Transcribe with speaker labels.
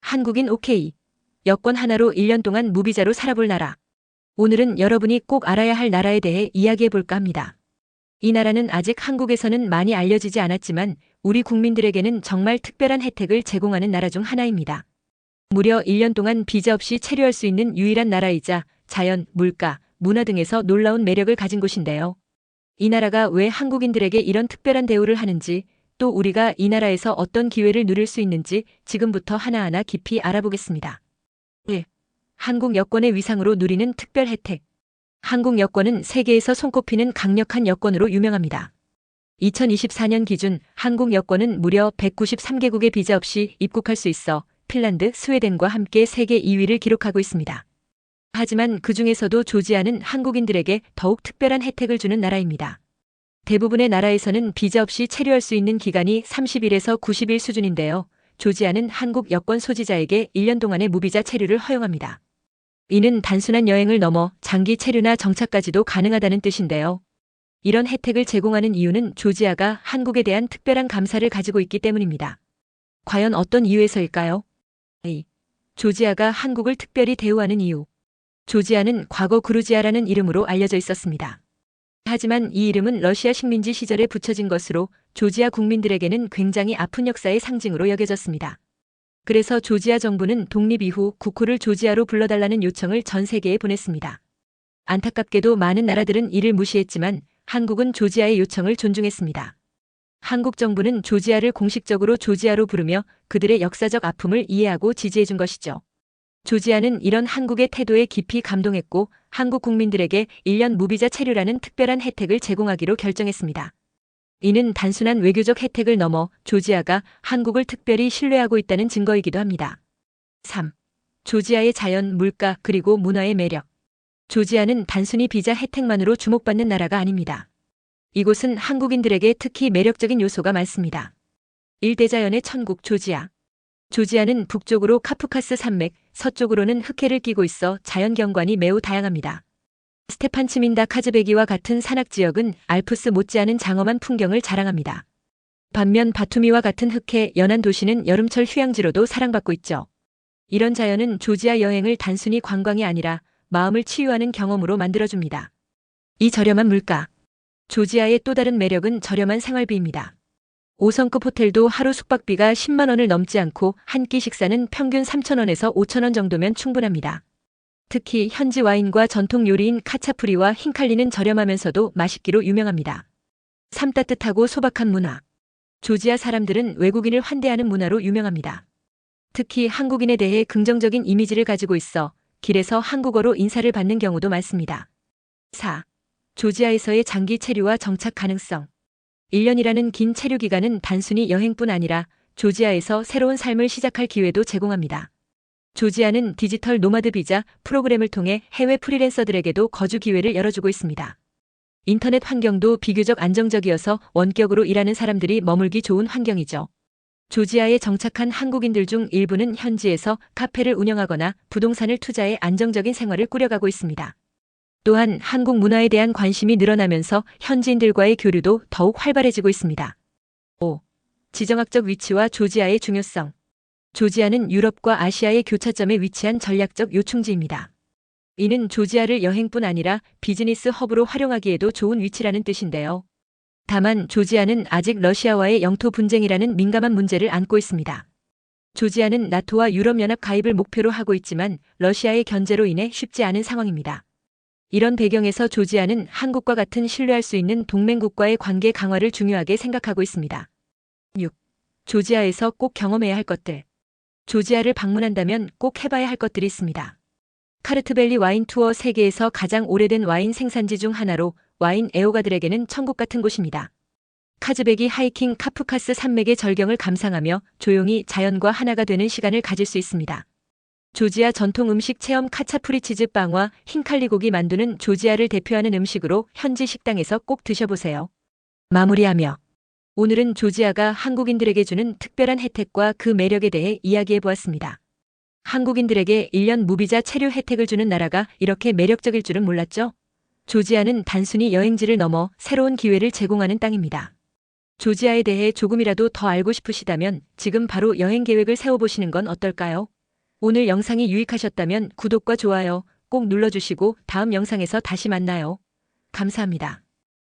Speaker 1: 한국인 오케이. 여권 하나로 1년 동안 무비자로 살아볼 나라. 오늘은 여러분이 꼭 알아야 할 나라에 대해 이야기해 볼까 합니다. 이 나라는 아직 한국에서는 많이 알려지지 않았지만 우리 국민들에게는 정말 특별한 혜택을 제공하는 나라 중 하나입니다. 무려 1년 동안 비자 없이 체류할 수 있는 유일한 나라이자 자연, 물가, 문화 등에서 놀라운 매력을 가진 곳인데요. 이 나라가 왜 한국인들에게 이런 특별한 대우를 하는지, 또 우리가 이 나라에서 어떤 기회를 누릴 수 있는지 지금부터 하나하나 깊이 알아보겠습니다. 1. 한국 여권의 위상으로 누리는 특별 혜택. 한국 여권은 세계에서 손꼽히는 강력한 여권으로 유명합니다. 2024년 기준 한국 여권은 무려 193개국의 비자 없이 입국할 수 있어 핀란드, 스웨덴과 함께 세계 2위를 기록하고 있습니다. 하지만 그 중에서도 조지아는 한국인들에게 더욱 특별한 혜택을 주는 나라입니다. 대부분의 나라에서는 비자 없이 체류할 수 있는 기간이 30일에서 90일 수준인데요. 조지아는 한국 여권 소지자에게 1년 동안의 무비자 체류를 허용합니다. 이는 단순한 여행을 넘어 장기 체류나 정착까지도 가능하다는 뜻인데요. 이런 혜택을 제공하는 이유는 조지아가 한국에 대한 특별한 감사를 가지고 있기 때문입니다. 과연 어떤 이유에서일까요? A. 조지아가 한국을 특별히 대우하는 이유. 조지아는 과거 그루지아라는 이름으로 알려져 있었습니다. 하지만 이 이름은 러시아 식민지 시절에 붙여진 것으로 조지아 국민들에게는 굉장히 아픈 역사의 상징으로 여겨졌습니다. 그래서 조지아 정부는 독립 이후 국호를 조지아로 불러달라는 요청을 전 세계에 보냈습니다. 안타깝게도 많은 나라들은 이를 무시했지만 한국은 조지아의 요청을 존중했습니다. 한국 정부는 조지아를 공식적으로 조지아로 부르며 그들의 역사적 아픔을 이해하고 지지해 준 것이죠. 조지아는 이런 한국의 태도에 깊이 감동했고 한국 국민들에게 1년 무비자 체류라는 특별한 혜택을 제공하기로 결정했습니다. 이는 단순한 외교적 혜택을 넘어 조지아가 한국을 특별히 신뢰하고 있다는 증거이기도 합니다. 3. 조지아의 자연, 물가, 그리고 문화의 매력. 조지아는 단순히 비자 혜택만으로 주목받는 나라가 아닙니다. 이곳은 한국인들에게 특히 매력적인 요소가 많습니다. 일대자연의 천국 조지아. 조지아는 북쪽으로 카프카스 산맥, 서쪽으로는 흑해를 끼고 있어 자연 경관이 매우 다양합니다. 스테판 치민다 카즈베기와 같은 산악지역은 알프스 못지않은 장엄한 풍경을 자랑합니다. 반면 바투미와 같은 흑해, 연안 도시는 여름철 휴양지로도 사랑받고 있죠. 이런 자연은 조지아 여행을 단순히 관광이 아니라 마음을 치유하는 경험으로 만들어줍니다. 이 저렴한 물가. 조지아의 또 다른 매력은 저렴한 생활비입니다. 5성급 호텔도 하루 숙박비가 10만 원을 넘지 않고 한 끼 식사는 평균 3,000원에서 5,000원 정도면 충분합니다. 특히 현지 와인과 전통 요리인 카차프리와 흰칼리는 저렴하면서도 맛있기로 유명합니다. 3. 따뜻하고 소박한 문화. 조지아 사람들은 외국인을 환대하는 문화로 유명합니다. 특히 한국인에 대해 긍정적인 이미지를 가지고 있어 길에서 한국어로 인사를 받는 경우도 많습니다. 4. 조지아에서의 장기 체류와 정착 가능성. 1년이라는 긴 체류 기간은 단순히 여행뿐 아니라 조지아에서 새로운 삶을 시작할 기회도 제공합니다. 조지아는 디지털 노마드 비자 프로그램을 통해 해외 프리랜서들에게도 거주 기회를 열어주고 있습니다. 인터넷 환경도 비교적 안정적이어서 원격으로 일하는 사람들이 머물기 좋은 환경이죠. 조지아에 정착한 한국인들 중 일부는 현지에서 카페를 운영하거나 부동산을 투자해 안정적인 생활을 꾸려가고 있습니다. 또한 한국 문화에 대한 관심이 늘어나면서 현지인들과의 교류도 더욱 활발해지고 있습니다. 5. 지정학적 위치와 조지아의 중요성. 조지아는 유럽과 아시아의 교차점에 위치한 전략적 요충지입니다. 이는 조지아를 여행뿐 아니라 비즈니스 허브로 활용하기에도 좋은 위치라는 뜻인데요. 다만 조지아는 아직 러시아와의 영토 분쟁이라는 민감한 문제를 안고 있습니다. 조지아는 나토와 유럽연합 가입을 목표로 하고 있지만 러시아의 견제로 인해 쉽지 않은 상황입니다. 이런 배경에서 조지아는 한국과 같은 신뢰할 수 있는 동맹국과의 관계 강화를 중요하게 생각하고 있습니다. 6. 조지아에서 꼭 경험해야 할 것들. 조지아를 방문한다면 꼭 해봐야 할 것들이 있습니다. 카르트밸리 와인 투어 세계에서 가장 오래된 와인 생산지 중 하나로 와인 애호가들에게는 천국 같은 곳입니다. 카즈베기 하이킹 카프카스 산맥의 절경을 감상하며 조용히 자연과 하나가 되는 시간을 가질 수 있습니다. 조지아 전통 음식 체험 카차프리 치즈 빵과 흰칼리 고기 만두는 조지아를 대표하는 음식으로 현지 식당에서 꼭 드셔보세요. 마무리하며 오늘은 조지아가 한국인들에게 주는 특별한 혜택과 그 매력에 대해 이야기해 보았습니다. 한국인들에게 1년 무비자 체류 혜택을 주는 나라가 이렇게 매력적일 줄은 몰랐죠? 조지아는 단순히 여행지를 넘어 새로운 기회를 제공하는 땅입니다. 조지아에 대해 조금이라도 더 알고 싶으시다면 지금 바로 여행 계획을 세워보시는 건 어떨까요? 오늘 영상이 유익하셨다면 구독과 좋아요 꼭 눌러주시고 다음 영상에서 다시 만나요. 감사합니다.